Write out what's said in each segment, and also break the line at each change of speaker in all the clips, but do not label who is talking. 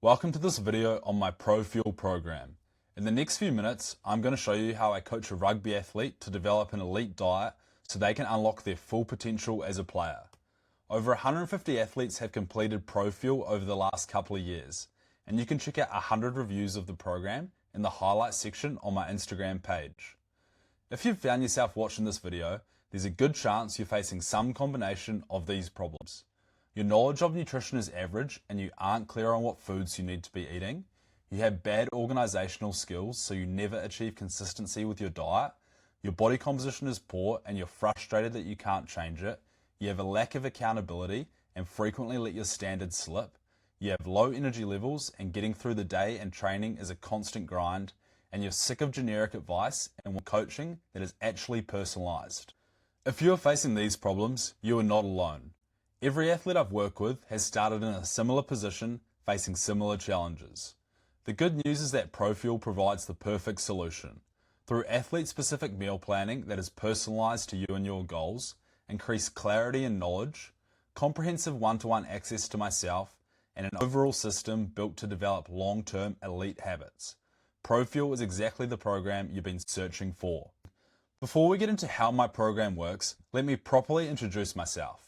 Welcome to this video on my Pro Fuel program. In the next few minutes, I'm going to show you how I coach a rugby athlete to develop an elite diet so they can unlock their full potential as a player. Over 150 athletes have completed Pro Fuel over the last couple of years, and you can check out 100 reviews of the program in the highlights section on my Instagram page. If you've found yourself watching this video, there's a good chance you're facing some combination of these problems. Your knowledge of nutrition is average and you aren't clear on what foods you need to be eating. You have bad organisational skills, so you never achieve consistency with your diet. Your body composition is poor and you're frustrated that you can't change it. You have a lack of accountability and frequently let your standards slip. You have low energy levels and getting through the day and training is a constant grind. And you're sick of generic advice and want coaching that is actually personalised. If you are facing these problems, you are not alone. Every athlete I've worked with has started in a similar position, facing similar challenges. The good news is that Pro Fuel provides the perfect solution. Through athlete-specific meal planning that is personalised to you and your goals, increased clarity and knowledge, comprehensive one-to-one access to myself, and an overall system built to develop long-term elite habits, Pro Fuel is exactly the program you've been searching for. Before we get into how my program works, let me properly introduce myself.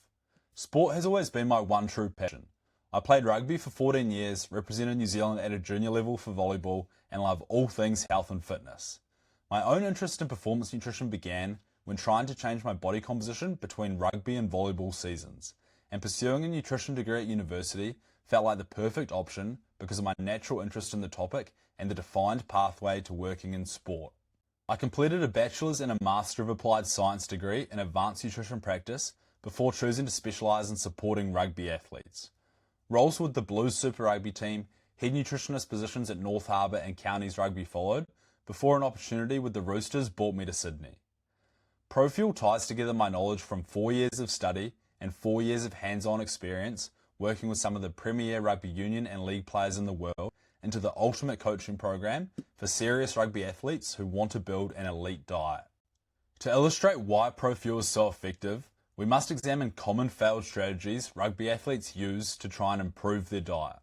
Sport has always been my one true passion. I played rugby for 14 years, represented New Zealand at a junior level for volleyball, and love all things health and fitness. My own interest in performance nutrition began when trying to change my body composition between rugby and volleyball seasons, and pursuing a nutrition degree at university felt like the perfect option because of my natural interest in the topic and the defined pathway to working in sport. I completed a bachelor's and a master of applied science degree in advanced nutrition practice before choosing to specialise in supporting rugby athletes. Roles with the Blues Super Rugby team, head nutritionist positions at North Harbour and Counties Rugby followed, before an opportunity with the Roosters brought me to Sydney. Pro Fuel ties together my knowledge from 4 years of study and 4 years of hands-on experience working with some of the premier rugby union and league players in the world into the ultimate coaching program for serious rugby athletes who want to build an elite diet. To illustrate why Pro Fuel is so effective, we must examine common failed strategies rugby athletes use to try and improve their diet.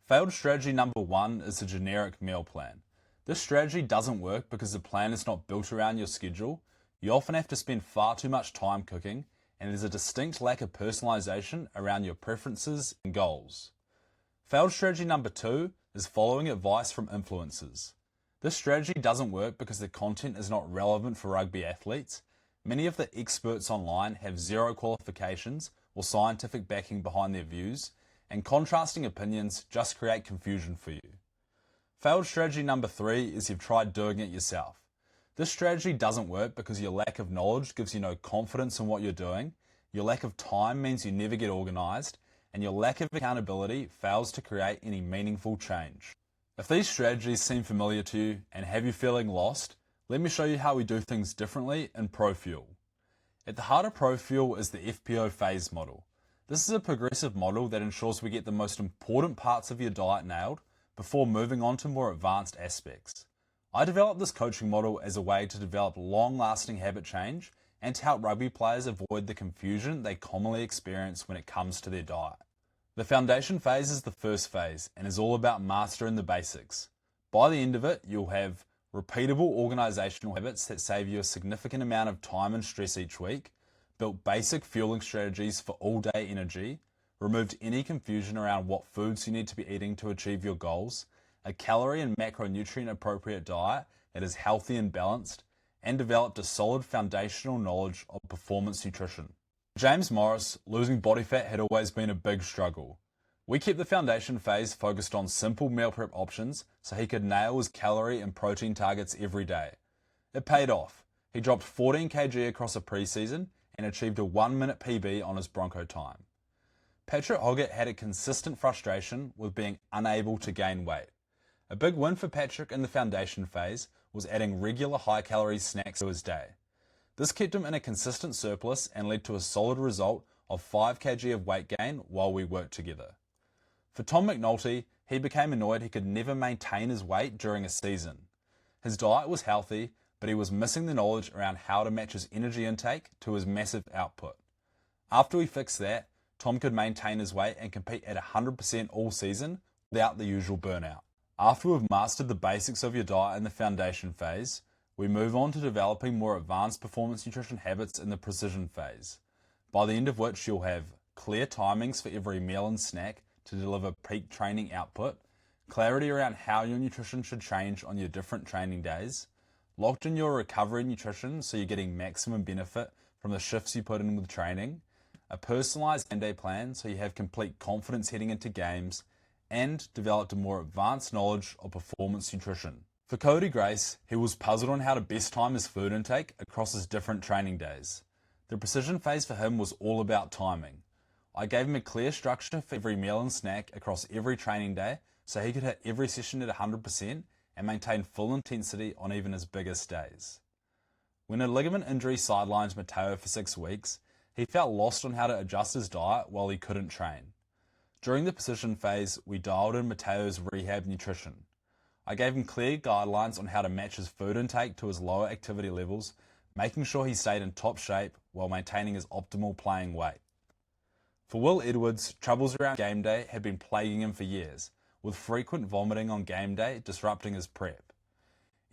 Failed strategy number 1 is a generic meal plan. This strategy doesn't work because the plan is not built around your schedule. You often have to spend far too much time cooking, and there's a distinct lack of personalisation around your preferences and goals. Failed strategy number 2 is following advice from influencers. This strategy doesn't work because the content is not relevant for rugby athletes. Many of the experts online have zero qualifications or scientific backing behind their views, and contrasting opinions just create confusion for you. Failed strategy number 3 is you've tried doing it yourself. This strategy doesn't work because your lack of knowledge gives you no confidence in what you're doing, your lack of time means you never get organised, and your lack of accountability fails to create any meaningful change. If these strategies seem familiar to you and have you feeling lost, let me show you how we do things differently in Pro Fuel. At the heart of Pro Fuel is the FPO phase model. This is a progressive model that ensures we get the most important parts of your diet nailed before moving on to more advanced aspects. I developed this coaching model as a way to develop long-lasting habit change and to help rugby players avoid the confusion they commonly experience when it comes to their diet. The foundation phase is the first phase and is all about mastering the basics. By the end of it, you'll have repeatable organisational habits that save you a significant amount of time and stress each week, built basic fueling strategies for all-day energy, removed any confusion around what foods you need to be eating to achieve your goals, a calorie and macronutrient appropriate diet that is healthy and balanced, and developed a solid foundational knowledge of performance nutrition. For James Morris, losing body fat had always been a big struggle. We kept the foundation phase focused on simple meal prep options so he could nail his calorie and protein targets every day. It paid off. He dropped 14 kg across a preseason and achieved a 1-minute PB on his Bronco time. Patrick Hoggett had a consistent frustration with being unable to gain weight. A big win for Patrick in the foundation phase was adding regular high-calorie snacks to his day. This kept him in a consistent surplus and led to a solid result of 5 kg of weight gain while we worked together. For Tom McNulty, he became annoyed he could never maintain his weight during a season. His diet was healthy, but he was missing the knowledge around how to match his energy intake to his massive output. After we fixed that, Tom could maintain his weight and compete at 100% all season without the usual burnout. After we've mastered the basics of your diet in the foundation phase, we move on to developing more advanced performance nutrition habits in the precision phase, by the end of which you'll have clear timings for every meal and snack to deliver peak training output, clarity around how your nutrition should change on your different training days, locked in your recovery nutrition so you're getting maximum benefit from the shifts you put in with training, a personalised game day plan so you have complete confidence heading into games, and developed a more advanced knowledge of performance nutrition. For Cody Grace, he was puzzled on how to best time his food intake across his different training days. The precision phase for him was all about timing. I gave him a clear structure for every meal and snack across every training day so he could hit every session at 100% and maintain full intensity on even his biggest days. When a ligament injury sidelined Matteo for 6 weeks, he felt lost on how to adjust his diet while he couldn't train. During the precision phase, we dialed in Matteo's rehab nutrition. I gave him clear guidelines on how to match his food intake to his lower activity levels, making sure he stayed in top shape while maintaining his optimal playing weight. For Will Edwards, troubles around game day had been plaguing him for years, with frequent vomiting on game day disrupting his prep.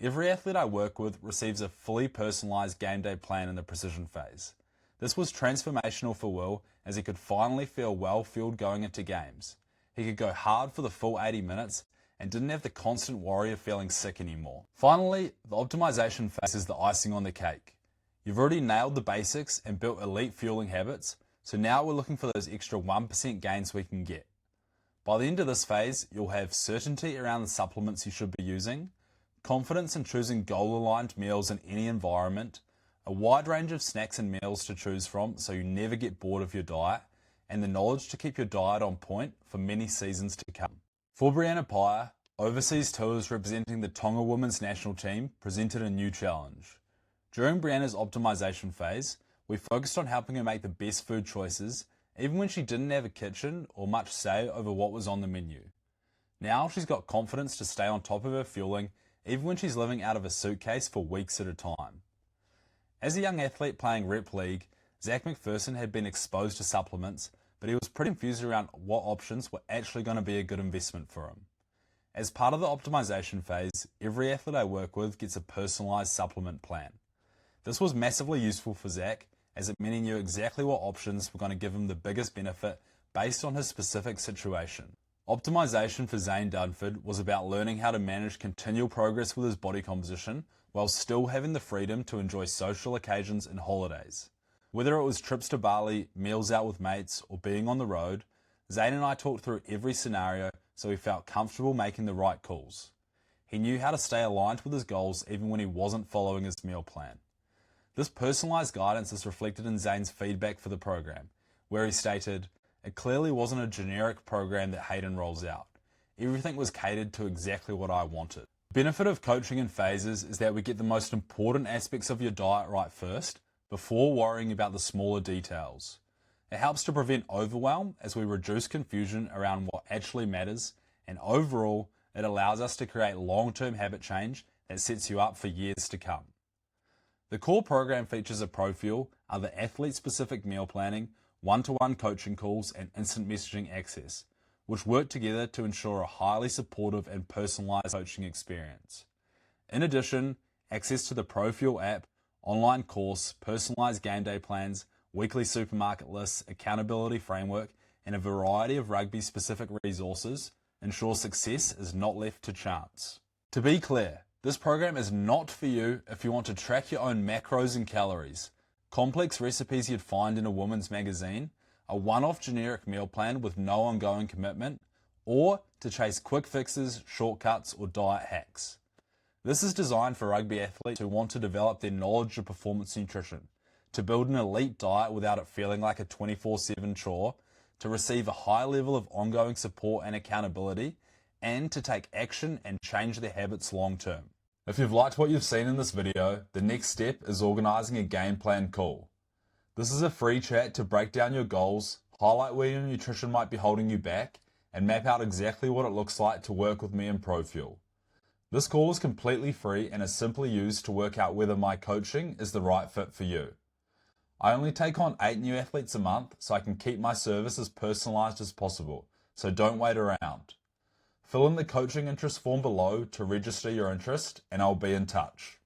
Every athlete I work with receives a fully personalised game day plan in the precision phase. This was transformational for Will as he could finally feel well-fueled going into games. He could go hard for the full 80 minutes and didn't have the constant worry of feeling sick anymore. Finally, the optimization phase is the icing on the cake. You've already nailed the basics and built elite fueling habits, so now we're looking for those extra 1% gains we can get. By the end of this phase, you'll have certainty around the supplements you should be using, confidence in choosing goal-aligned meals in any environment, a wide range of snacks and meals to choose from so you never get bored of your diet, and the knowledge to keep your diet on point for many seasons to come. For Brianna Pyer, overseas tours representing the Tonga women's national team presented a new challenge. During Brianna's optimization phase, we focused on helping her make the best food choices, even when she didn't have a kitchen or much say over what was on the menu. Now she's got confidence to stay on top of her fueling, even when she's living out of a suitcase for weeks at a time. As a young athlete playing rep league, Zach McPherson had been exposed to supplements, but he was pretty confused around what options were actually going to be a good investment for him. As part of the optimization phase, every athlete I work with gets a personalized supplement plan. This was massively useful for Zach, as it meant he knew exactly what options were going to give him the biggest benefit based on his specific situation. Optimization for Zane Dunford was about learning how to manage continual progress with his body composition while still having the freedom to enjoy social occasions and holidays. Whether it was trips to Bali, meals out with mates, or being on the road, Zane and I talked through every scenario so he felt comfortable making the right calls. He knew how to stay aligned with his goals even when he wasn't following his meal plan. This personalised guidance is reflected in Zane's feedback for the program, where he stated, "It clearly wasn't a generic program that Hayden rolls out. Everything was catered to exactly what I wanted." The benefit of coaching in phases is that we get the most important aspects of your diet right first, before worrying about the smaller details. It helps to prevent overwhelm as we reduce confusion around what actually matters, and overall, it allows us to create long-term habit change that sets you up for years to come. The core program features of ProFuel are the athlete-specific meal planning, one-to-one coaching calls, and instant messaging access, which work together to ensure a highly supportive and personalized coaching experience. In addition, access to the ProFuel app, online course, personalized game day plans, weekly supermarket lists, accountability framework, and a variety of rugby-specific resources ensure success is not left to chance. To be clear, this program is not for you if you want to track your own macros and calories, complex recipes you'd find in a woman's magazine, a one-off generic meal plan with no ongoing commitment, or to chase quick fixes, shortcuts, or diet hacks. This is designed for rugby athletes who want to develop their knowledge of performance nutrition, to build an elite diet without it feeling like a 24/7 chore, to receive a high level of ongoing support and accountability, and to take action and change their habits long term. If you've liked what you've seen in this video, the next step is organising a game plan call. This is a free chat to break down your goals, highlight where your nutrition might be holding you back, and map out exactly what it looks like to work with me in ProFuel. This call is completely free and is simply used to work out whether my coaching is the right fit for you. I only take on 8 new athletes a month so I can keep my service as personalised as possible, so don't wait around. Fill in the coaching interest form below to register your interest, and I'll be in touch.